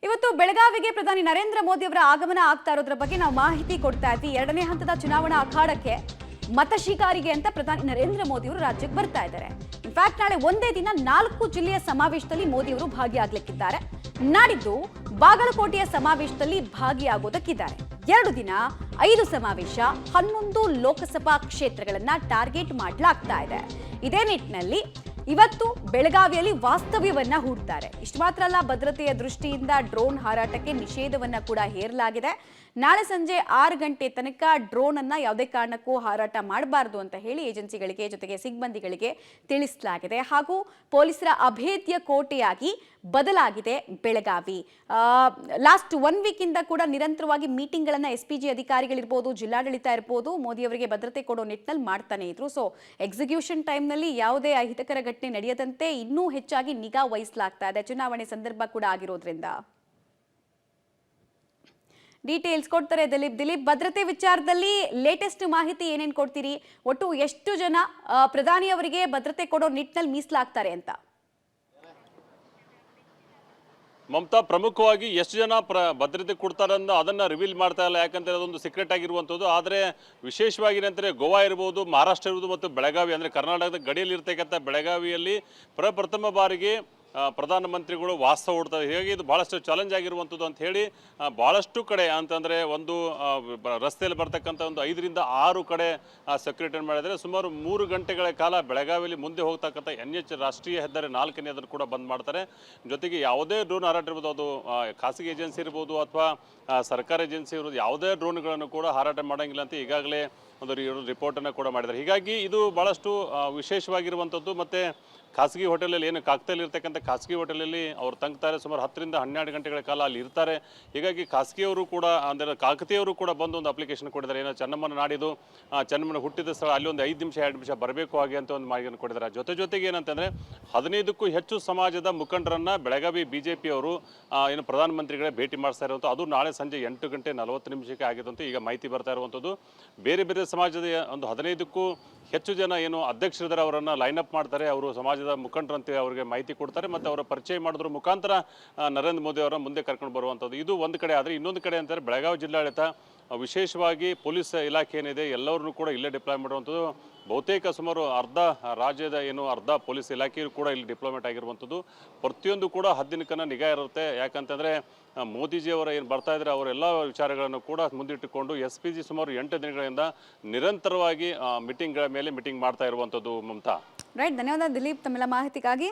ಇವತ್ತು ಬೆಳಗಾವಿಗೆ ಪ್ರಧಾನಿ ನರೇಂದ್ರ ಮೋದಿ ಅವರ ಆಗಮನ ಆಗ್ತಾ ಇರೋದ್ರ ಬಗ್ಗೆ ನಾವು ಮಾಹಿತಿ ಕೊಡ್ತಾ ಇದ್ವಿ. ಎರಡನೇ ಹಂತದ ಚುನಾವಣಾ ಅಖಾಡಕ್ಕೆ ಮತ ಶಿಕಾರಿಗೆ ಅಂತ ಪ್ರಧಾನಿ ನರೇಂದ್ರ ಮೋದಿ ಅವರು ರಾಜ್ಯಕ್ಕೆ ಬರ್ತಾ ಇದ್ದಾರೆ. ಇನ್ಫ್ಯಾಕ್ಟ್ ನಾಳೆ ಒಂದೇ ದಿನ 4 ಜಿಲ್ಲೆಯ ಸಮಾವೇಶದಲ್ಲಿ ಮೋದಿ ಅವರು ಭಾಗಿಯಾಗಲಿಕ್ಕಿದ್ದಾರೆ. ನಾಡಿದ್ದು ಬಾಗಲಕೋಟೆಯ ಸಮಾವೇಶದಲ್ಲಿ ಭಾಗಿಯಾಗೋದಕ್ಕಿದ್ದಾರೆ. 2 ದಿನ 5 ಸಮಾವೇಶ, 11 ಲೋಕಸಭಾ ಕ್ಷೇತ್ರಗಳನ್ನ ಟಾರ್ಗೆಟ್ ಮಾಡಲಾಗ್ತಾ ಇದೆ. ಇದೇ ನಿಟ್ಟಿನಲ್ಲಿ ಇವತ್ತು ಬೆಳಗಾವಿಯಲ್ಲಿ ವಾಸ್ತವ್ಯವನ್ನ ಹೂಡ್ತಾರೆ. ಇಷ್ಟು ಮಾತ್ರ ಅಲ್ಲ, ಭದ್ರತೆಯ ದೃಷ್ಟಿಯಿಂದ ಡ್ರೋನ್ ಹಾರಾಟಕ್ಕೆ ನಿಷೇಧವನ್ನ ಕೂಡ ಹೇರಲಾಗಿದೆ. ನಾಳೆ ಸಂಜೆ 6 ಗಂಟೆ ತನಕ ಡ್ರೋನ್ ಅನ್ನ ಯಾವುದೇ ಕಾರಣಕ್ಕೂ ಹಾರಾಟ ಮಾಡಬಾರದು ಅಂತ ಹೇಳಿ ಏಜೆನ್ಸಿಗಳಿಗೆ ಜೊತೆಗೆ ಸಿಬ್ಬಂದಿಗಳಿಗೆ ತಿಳಿಸಲಾಗಿದೆ. ಹಾಗೂ ಪೊಲೀಸರ ಅಭೇದ್ಯ ಕೋಟೆಯಾಗಿ ಬದಲಾಗಿದೆ ಬೆಳಗಾವಿ. ಲಾಸ್ಟ್ 1 ವೀಕ್ ಇಂದ ಕೂಡ ನಿರಂತರವಾಗಿ ಮೀಟಿಂಗ್ ಗಳನ್ನ SPG ಅಧಿಕಾರಿಗಳಿರ್ಬೋದು, ಜಿಲ್ಲಾಡಳಿತ ಇರ್ಬೋದು, ಮೋದಿ ಅವರಿಗೆ ಭದ್ರತೆ ಕೊಡೋ ನಿಟ್ಟಿನಲ್ಲಿ ಮಾಡ್ತಾನೆ ಇದ್ರು. ಸೊ ಎಕ್ಸಿಕ್ಯೂಷನ್ ಟೈಮ್ ನಲ್ಲಿ ಯಾವುದೇ ಅಹಿತಕರ ಘಟನೆ ನಡೆಯದಂತೆ ಇನ್ನೂ ಹೆಚ್ಚಾಗಿ ನಿಗಾ ವಹಿಸಲಾಗ್ತಾ ಇದೆ, ಚುನಾವಣೆ ಸಂದರ್ಭ ಕೂಡ ಆಗಿರೋದ್ರಿಂದ. ಡೀಟೇಲ್ಸ್ ಕೊಡ್ತಾರೆ ದಿಲೀಪ್. ಭದ್ರತೆ ವಿಚಾರದಲ್ಲಿ ಲೇಟೆಸ್ಟ್ ಮಾಹಿತಿ ಏನೇನು ಕೊಡ್ತೀರಿ? ಒಟ್ಟು ಎಷ್ಟು ಜನ ಪ್ರಧಾನಿ ಅವರಿಗೆ ಭದ್ರತೆ ಕೊಡೋ ನಿಟ್ಟಿನಲ್ಲಿ ಮೀಸಲಾಗ್ತಾರೆ ಅಂತ? ಮಮತಾ, ಪ್ರಮುಖವಾಗಿ ಎಷ್ಟು ಜನ ಭದ್ರತೆ ಕೊಡ್ತಾರೆ ಅಂತ ಅದನ್ನು ರಿವೀಲ್ ಮಾಡ್ತಾ ಇಲ್ಲ, ಯಾಕಂದರೆ ಅದೊಂದು ಸೀಕ್ರೆಟ್ ಆಗಿರುವಂಥದ್ದು. ಆದರೆ ವಿಶೇಷವಾಗಿ ಏನಂದರೆ ಗೋವಾ ಇರ್ಬೋದು, ಮಹಾರಾಷ್ಟ್ರ ಇರ್ಬೋದು ಮತ್ತು ಬೆಳಗಾವಿ ಅಂದರೆ ಕರ್ನಾಟಕದ ಗಡಿಯಲ್ಲಿ ಇರ್ತಕ್ಕಂಥ ಬೆಳಗಾವಿಯಲ್ಲಿ ಪ್ರಪ್ರಥಮ ಬಾರಿಗೆ ಪ್ರಧಾನಮಂತ್ರಿಗಳು ವಾಸ್ತವ ಹೂಡ್ತಾರೆ. ಹೀಗಾಗಿ ಇದು ಭಾಳಷ್ಟು ಚಾಲೆಂಜ್ ಆಗಿರುವಂಥದ್ದು ಅಂತ ಹೇಳಿ ಭಾಳಷ್ಟು ಕಡೆ ಅಂತಂದರೆ ಒಂದು ರಸ್ತೆಯಲ್ಲಿ ಬರ್ತಕ್ಕಂಥ ಒಂದು 5 ರಿಂದ 6 ಕಡೆ ಸೆಕ್ಯೂರಿಟಿ ಮಾಡಿದರೆ ಸುಮಾರು 3 ಗಂಟೆಗಳ ಕಾಲ ಬೆಳಗಾವಿಯಲ್ಲಿ ಮುಂದೆ ಹೋಗ್ತಕ್ಕಂಥ NH ರಾಷ್ಟ್ರೀಯ ಹೆದ್ದಾರಿ 4ನೇ ಅದನ್ನು ಕೂಡ ಬಂದ್ ಮಾಡ್ತಾರೆ. ಜೊತೆಗೆ ಯಾವುದೇ ಡ್ರೋನ್ ಹಾರಾಟ ಇರ್ಬೋದು, ಅದು ಖಾಸಗಿ ಏಜೆನ್ಸಿ ಇರ್ಬೋದು ಅಥವಾ ಸರ್ಕಾರಿ ಏಜೆನ್ಸಿ ಇರ್ಬೋದು, ಯಾವುದೇ ಡ್ರೋನ್ಗಳನ್ನು ಕೂಡ ಹಾರಾಟ ಮಾಡೋಂಗಿಲ್ಲ ಅಂತ ಈಗಾಗಲೇ ಒಂದು ರಿಪೋರ್ಟನ್ನು ಕೂಡ ಮಾಡಿದ್ದಾರೆ. ಹೀಗಾಗಿ ಇದು ಭಾಳಷ್ಟು ವಿಶೇಷವಾಗಿರುವಂಥದ್ದು. ಮತ್ತು ಖಾಸಗಿ ಹೋಟೆಲಲ್ಲಿ ಏನು ಕಾಕ್ತಲ್ಲಿ ಇರ್ತಕ್ಕಂಥ ಖಾಸಗಿ ಹೋಟೆಲಲ್ಲಿ ಅವ್ರು ತಂಗ್ತಾರೆ, ಸುಮಾರು 10 ರಿಂದ 12 ಗಂಟೆಗಳ ಕಾಲ ಅಲ್ಲಿ ಇರ್ತಾರೆ. ಹೀಗಾಗಿ ಖಾಸಗಿಯವರು ಕೂಡ ಅಂದರೆ ಕಾಕತಿಯವರು ಕೂಡ ಬಂದು ಒಂದು ಅಪ್ಲಿಕೇಶನ್ ಕೊಟ್ಟಿದ್ದಾರೆ. ಏನೋ ಚೆನ್ನಮ್ಮನ ನಾಡಿದ್ದು ಚೆನ್ನಮ್ಮನ ಹುಟ್ಟಿದ ಸ್ಥಳ, ಅಲ್ಲಿ ಒಂದು 5 ನಿಮಿಷ 2 ನಿಮಿಷ ಬರಬೇಕು ಹಾಗೆ ಅಂತ ಒಂದು ಮಾಹಿತಿಯನ್ನು ಕೊಟ್ಟಿದ್ದಾರೆ. ಜೊತೆಗೆ ಏನಂತಂದರೆ 15ಕ್ಕೂ ಹೆಚ್ಚು ಸಮಾಜದ ಮುಖಂಡರನ್ನು ಬೆಳಗಾವಿ BJP ಅವರು ಏನು ಪ್ರಧಾನಮಂತ್ರಿಗಳೇ ಭೇಟಿ ಮಾಡಿಸ್ತಾ ಇರುವಂಥ, ಅದು ನಾಳೆ ಸಂಜೆ 8 ಗಂಟೆ 40 ನಿಮಿಷಕ್ಕೆ ಆಗಿದಂತೆ ಈಗ ಮಾಹಿತಿ ಬರ್ತಾ ಇರುವಂಥದ್ದು. ಬೇರೆ ಬೇರೆ ಸಮಾಜದ ಒಂದು 15ಕ್ಕೂ ಹೆಚ್ಚು ಜನ ಏನು ಅಧ್ಯಕ್ಷರಿದ್ದಾರೆ ಅವರನ್ನು ಲೈನ್ ಅಪ್ ಮಾಡ್ತಾರೆ. ಅವರು ಸಮಾಜದ ಮುಖಂಡರಂತೆ ಅವರಿಗೆ ಮಾಹಿತಿ ಕೊಡ್ತಾರೆ ಮತ್ತು ಅವರ ಪರಿಚಯ ಮಾಡೋದ್ರ ಮುಖಾಂತರ ನರೇಂದ್ರ ಮೋದಿ ಅವರ ಮುಂದೆ ಕರ್ಕೊಂಡು ಬರುವಂಥದ್ದು. ಇದು ಒಂದು ಕಡೆ. ಆದರೆ ಇನ್ನೊಂದು ಕಡೆ ಅಂತಾರೆ ಬೆಳಗಾವಿ ಜಿಲ್ಲಾಡಳಿತ ವಿಶೇಷವಾಗಿ ಪೊಲೀಸ್ ಇಲಾಖೆ ಏನಿದೆ ಎಲ್ಲರನ್ನೂ ಕೂಡ ಇಲ್ಲೇ ಡಿಪ್ಲಾಯ್ ಮಾಡುವಂಥದ್ದು. ಬಹುತೇಕ ಸುಮಾರು ರಾಜ್ಯದ ಅರ್ಧ ಪೊಲೀಸ್ ಇಲಾಖೆಯೂ ಕೂಡ ಇಲ್ಲಿ ಡಿಪ್ಲೊಮೇಟ್ ಆಗಿರುವಂಥದ್ದು. ಪ್ರತಿಯೊಂದು ಕೂಡ ಹದ್ದಿನಕನ್ನ ನಿಗಾ ಇರುತ್ತೆ. ಯಾಕಂತಂದರೆ ಮೋದಿಜಿಯವರ ಏನು ಬರ್ತಾ ಇದ್ದಾರೆ ಅವರೆಲ್ಲ ವಿಚಾರಗಳನ್ನು ಕೂಡ ಮುಂದಿಟ್ಟುಕೊಂಡು SPG ಸುಮಾರು 8 ದಿನಗಳಿಂದ ನಿರಂತರವಾಗಿ ಮೀಟಿಂಗ್ಗಳ ಮೇಲೆ ಮೀಟಿಂಗ್ ಮಾಡ್ತಾ ಇರುವಂಥದ್ದು. ಮಮತಾ, ರೈಟ್. ಧನ್ಯವಾದ ದಿಲೀಪ್ ತಮ್ಮೆಲ್ಲ ಮಾಹಿತಿಗಾಗಿ.